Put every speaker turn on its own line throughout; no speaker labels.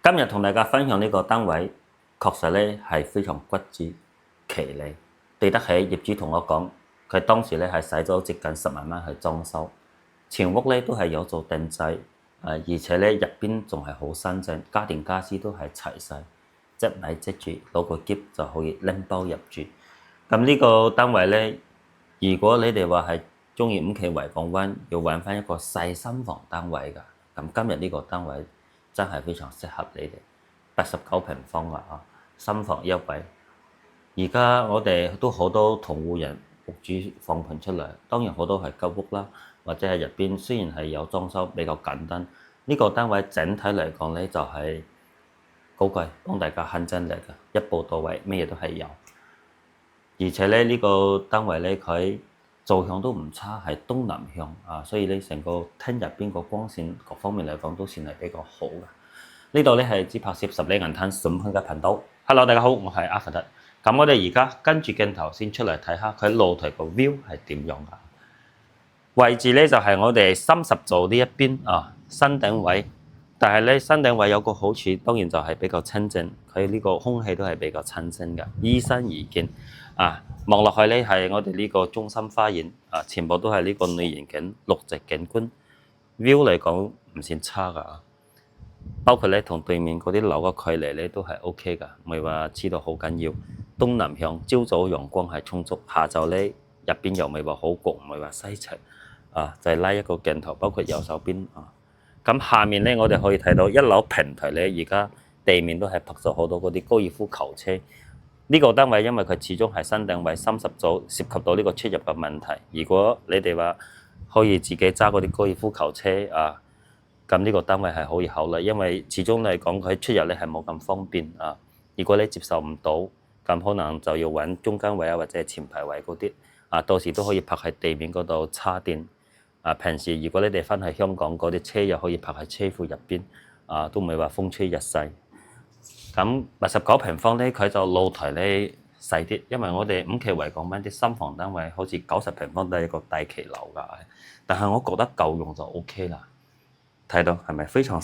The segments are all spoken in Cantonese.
今日同大家分享呢個單位，確實咧係非常骨子奇利。對得起業主同我講，佢當時咧係使咗接近10萬蚊去裝修，全屋咧都係有做定製，而且咧入邊仲係好新淨，家電家私都係齊晒，即買即住，攞個喼就可以拎包入住。咁呢個單位咧，如果你哋話係中意5期維港灣，要揾翻一個細新房單位㗎，咁今日呢個單位真係非常適合你哋，89平方啊，新房一位。而家我哋都好多同戶人屋主放盤出嚟，當然好多係吉屋啦，或者係入邊雖然係有裝修比較簡單，呢個單位整體嚟講咧就係高貴，幫大家慳精力嘅，一步到位，咩嘢都係有。而且咧呢個單位咧佢坐向都唔差，係東南向啊，所以咧成個廳入邊個光線各方面嚟講都算係比較好嘅。呢度咧係只拍攝十里銀灘筍盤嘅頻道。Hello，大家好，我係阿佛特。咁我哋而家跟住鏡頭先出嚟睇下佢露台個 view 係點樣噶。位置咧就係我哋30座呢一邊啊，山頂位。但係咧山頂位有個好處，當然就係比較清靜，佢呢個空氣都係比較清新嘅，依山而建啊。望落去咧係我哋呢個中心花園啊，全部都係呢個女園景綠植景觀 view 嚟講唔算差噶。包括咧同對面嗰啲樓嘅距離咧都係 OK 噶，唔係話黐到好緊要。東南向，朝早陽光係充足，下晝咧入邊又唔係話好焗，唔係話西斜啊，就係拉一個鏡頭，包括右手邊啊。咁下面咧，我哋可以睇到一樓平台咧，而家地面都係泊咗好多嗰啲高爾夫球車。呢個單位因為佢始終係山頂位30組，涉及到呢個出入嘅問題。如果你哋話可以自己揸嗰啲高爾夫球車啊，咁呢個單位係可以考慮，因為始終嚟講佢出入咧係冇咁方便啊。如果你接受唔到，咁可能就要揾中間位啊，或者係前排位嗰啲啊，到時都可以泊喺地面嗰度叉電。啊，平時如果你哋翻去香港嗰啲車又可以泊喺車庫入邊，啊都唔係話風吹日曬。咁89平方咧，佢就露台咧細啲，因為我哋5期維港灣啲新房單位好似90平方都係一個大旗樓㗎，但係我覺得夠用就 OK 啦。睇到係咪非常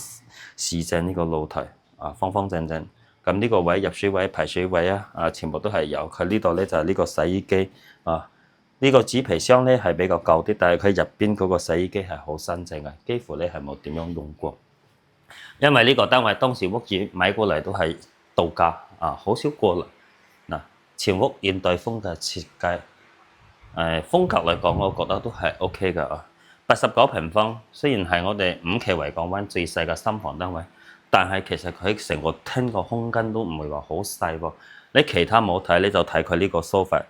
市正呢個露台啊，方方正正。咁呢個位入水位、排水位啊，全部都係有。佢呢度咧就係呢個洗衣機啊。呢個紙皮箱咧係比較舊啲，但係佢入邊嗰個洗衣機係好新淨嘅，幾乎咧係冇點樣用過。因為呢個單位當時屋主買過嚟都係度假啊，好少過嚟。嗱，全屋現代風嘅設計，風格嚟講，我覺得都係 OK 㗎啊。89平方，雖然係我哋5期維港灣最細嘅新房單位，但係其實佢成個廳個空間都唔係話好細喎。你其他冇睇，你就睇佢呢個 sofa。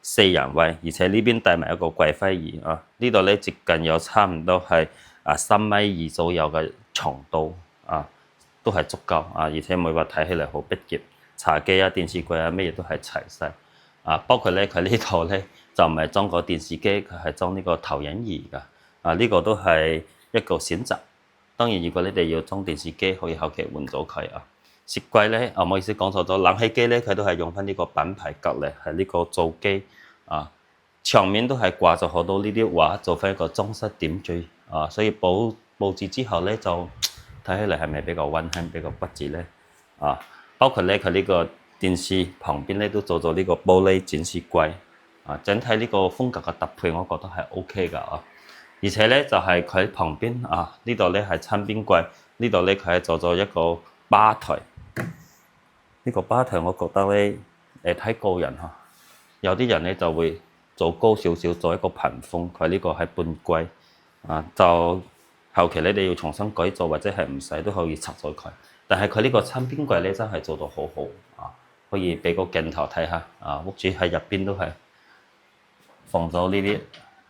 4人位，而且呢邊帶埋一個貴妃椅啊！呢度咧接近有差唔多係3.2米左右嘅長度啊，都係足夠啊！而且唔會話睇起嚟好逼仄，茶几啊、電視櫃啊咩嘢都係齊晒啊！包括咧佢呢度咧就唔係裝個電視機，佢係裝呢個投影儀㗎啊！呢個都係一個選擇。當然，如果你哋要裝電視機，可以後期換咗佢啊。雪櫃咧，唔好意思講錯咗，冷氣機咧佢都係用翻呢個品牌隔離，係呢個造機啊。牆面都係掛咗好多呢啲畫，做翻一個裝飾點綴啊。所以佈置之後咧，就睇起嚟係咪比較溫馨、比較骨子咧啊？包括咧佢呢個電視旁邊咧都做咗呢個玻璃展示櫃啊。整體呢個風格嘅搭配，我覺得係 OK 㗎啊。而且咧就係佢旁邊啊，呢度咧係餐邊櫃，呢度咧佢係做咗一個吧台。呢個吧台我覺得咧睇個人嚇，有啲人咧就會做高少少，做一個屏風。佢呢個係半櫃啊，就後期你哋要重新改造或者係唔使都可以拆咗佢。但係佢呢個餐邊櫃咧真係做到好好啊，可以俾個鏡頭睇下啊。屋主喺入邊都係放咗呢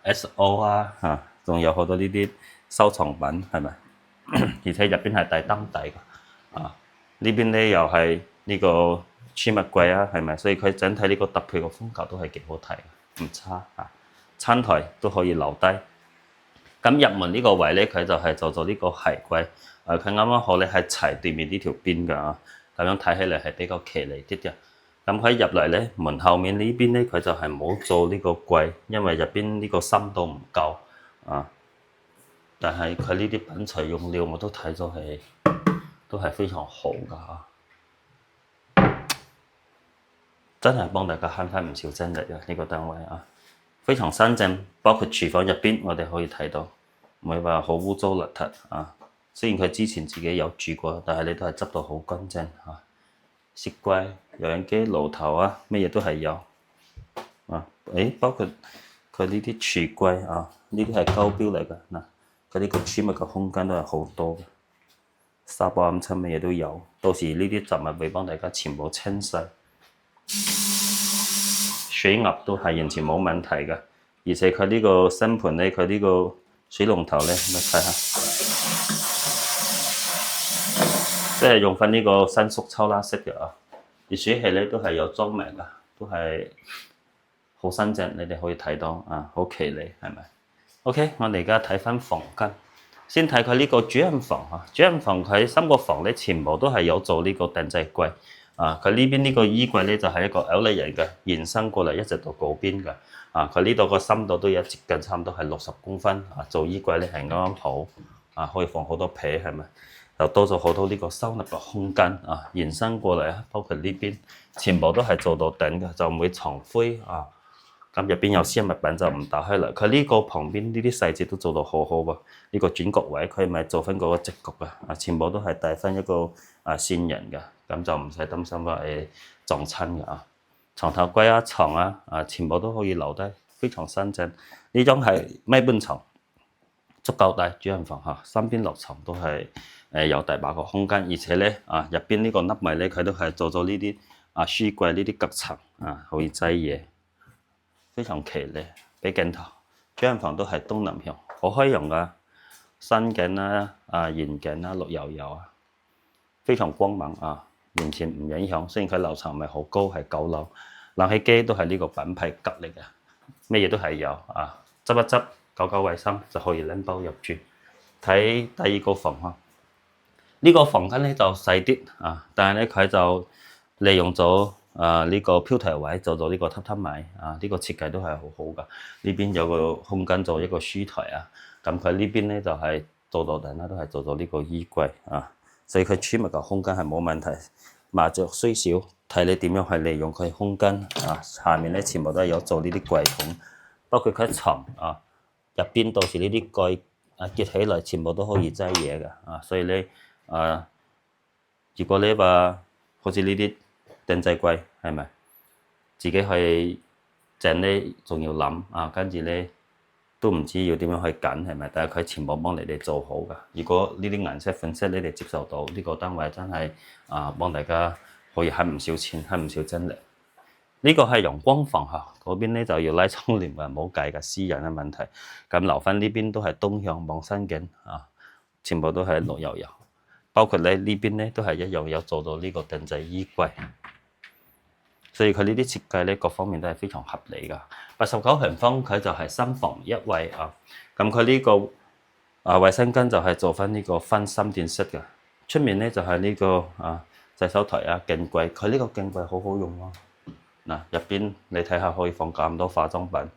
啲 SO 啊嚇，仲有好多呢啲收藏品係咪？而且入邊係帶燈底㗎啊。呢邊咧又係呢個儲物櫃啊，係咪？所以佢整體呢個搭配嘅風格都係幾好睇，唔差啊。餐台都可以留低。咁入門呢個位咧，佢就係做咗呢個鞋櫃，佢啱啱好咧係齊對面呢條邊㗎啊。咁樣睇起嚟係比較企理啲嘅。咁佢入嚟咧，門後面呢邊咧，佢就係冇做呢個櫃，因為入邊呢個深度唔夠啊。但係佢呢啲品材用料我都睇咗係都係非常好㗎真係幫大家慳翻唔少精力啊！呢個單位啊，非常新淨，包括廚房入邊我哋可以睇到，唔會話好污糟邋遢啊。雖然佢之前自己有住過，但係你都係執到好乾淨啊。雪櫃、油煙機、爐頭啊，乜嘢都係有啊。包括佢呢啲櫥櫃啊，呢啲係高標嚟㗎嗱。佢呢個儲物嘅空間都係好多嘅，沙包咁親乜嘢都有。到時呢啲雜物會幫大家全部清洗。水壓都係完全冇問題嘅，而且佢呢個新盤咧，佢呢個水龍頭咧，你睇下，即係用翻呢個新縮抽拉式嘅啊。熱水器咧都係有裝明㗎，都係好新淨，你哋可以睇到啊，好企理係咪 ？OK， 我哋而家睇翻房間，先睇佢呢個主人房啊。主人房佢三個房咧，全部都係有做呢個定製櫃。啊！佢呢邊呢個衣櫃咧就係一個 L 型嘅，延伸過嚟一直到嗰邊嘅。啊！佢呢度個深度都有接近差唔多係60公分。啊，做衣櫃咧係啱啱好。啊，可以放好多被係咪？又多咗好多呢個收納嘅空間。啊，延伸過嚟啊，包括呢邊全部都係做到頂嘅，就唔會藏灰啊。咁入邊有私人物品就唔打開啦。佢呢個旁邊呢啲細節都做到好好喎。呢個轉角位佢咪做翻嗰個直角嘅。啊，全部都係帶翻一個線人嘅。咁就唔使擔心話撞親嘅啊！床頭櫃啊、床啊，全部都可以留低，非常新淨。呢種係米半床，足夠大主人房嚇，三邊落床都係有大把個空間，而且咧入邊呢個凹位咧，佢都係做咗呢啲書櫃呢啲隔層啊，可以擠嘢，非常企理。俾鏡頭，主人房都係東南向，好開揚噶，新景啦、遠景啦、綠油油啊，非常光猛啊！完全唔影響，雖然佢樓層唔係好高，係9樓，冷氣機都係呢個品牌吉嚟嘅，咩嘢都係有啊，執一執，搞搞衞生就可以拎包入住。睇第二個房啊，呢個房間咧就細啲啊，但係咧佢就利用咗呢個飄台位做咗呢個榻榻米啊，呢個設計都係好好噶。呢邊有個空間做一個書台啊，咁佢呢邊咧就係做到頂啦，都係做咗呢個衣櫃啊。所以佢儲物嘅空間係冇問題，麻雀雖小，睇你點樣去利用佢空間啊。下面咧全部都係有做呢啲櫃桶，包括佢床啊入邊，到時呢啲蓋結起來，全部都可以擠嘢嘅啊。所以咧如果你話好似呢啲定製櫃係咪自己去整咧，仲要諗啊，跟住咧。都唔知要點樣去揀係咪？但係佢全部幫你哋做好㗎。如果呢啲顏色款式你哋接受到，呢個單位真係幫大家可以慳唔少錢，慳唔少精力。呢個係陽光房嚇，嗰邊咧就要拉窗簾嘅，唔好計嘅私人嘅問題。咁留翻呢邊都係東向望新景啊，全部都係綠油油。包括咧呢邊咧都係一樣有做到呢個定製衣櫃。所以佢呢啲設計咧，各方面都係非常合理㗎。89平方，佢就係3房1衛啊。咁佢呢個衛生間就係做翻呢個分3段式嘅。出面咧就係呢個洗手台啊、鏡櫃。佢呢個鏡櫃好好用咯。嗱，入邊你睇下可以放咁多化妝品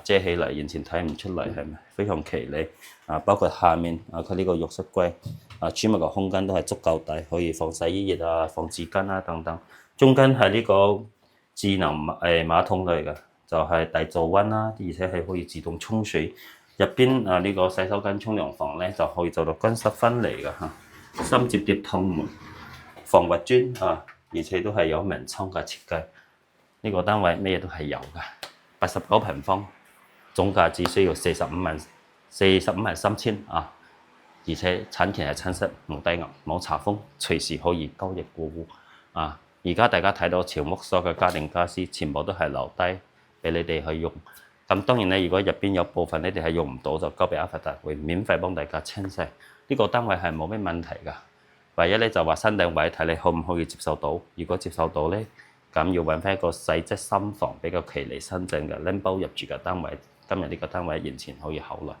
遮起嚟完全睇唔出嚟，係咪非常企理啊？包括下面佢呢個浴室櫃儲物嘅空間都係足夠大，可以放洗衣液放紙巾等等。中間係呢個智能馬桶類嘅，就係大噪溫啦，而且係可以自動沖水。入邊呢個洗手間、沖涼房咧就可以做到乾濕分離嘅嚇，3摺疊通門，防滑磚而且都係有明窗嘅設計。呢個單位咩嘢都係有嘅，89平方，總價只需要45萬3千啊！而且產權係親室，冇低壓、冇查封，隨時可以交易過戶啊！而家大家睇到潮屋所嘅家電家私，全部都係留低俾你哋去用。咁當然咧，如果入邊有部分你哋係用唔到，就交俾阿發達會免費幫大家清洗。呢個單位係冇咩問題㗎。唯一咧就話新定位睇你可唔可以接受到。如果接受到咧，咁要揾翻一個細則深房比較企理新淨嘅拎包入住嘅單位。今日呢個單位完全可以考慮。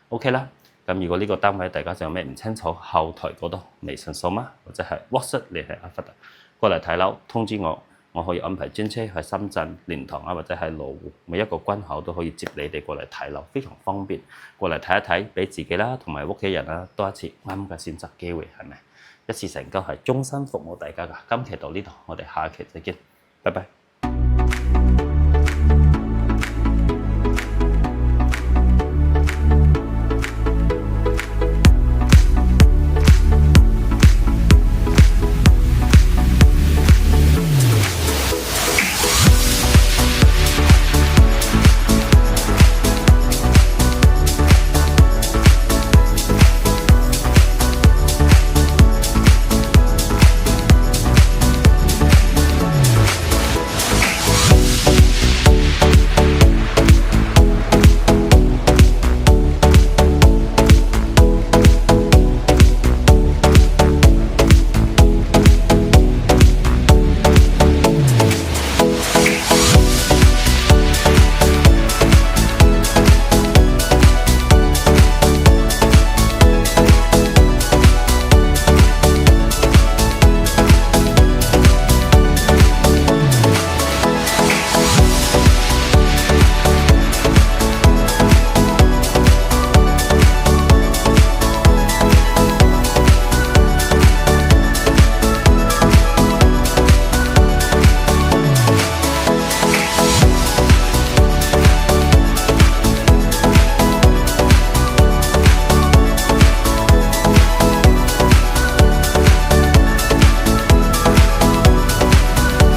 OK 啦。咁如果呢個單位大家仲有咩唔清楚，後台嗰度微信掃碼或者係 WhatsApp 聯繫阿發達過嚟睇樓，通知我，我可以安排專車去深圳、蓮塘或者係羅湖，每一個關口都可以接你哋過嚟睇樓，非常方便。過嚟睇一睇，俾自己啦同埋屋企人啦多一次啱嘅選擇機會，係咪？一次成交係終身服務大家㗎。今期到呢度，我哋下期再見，拜拜。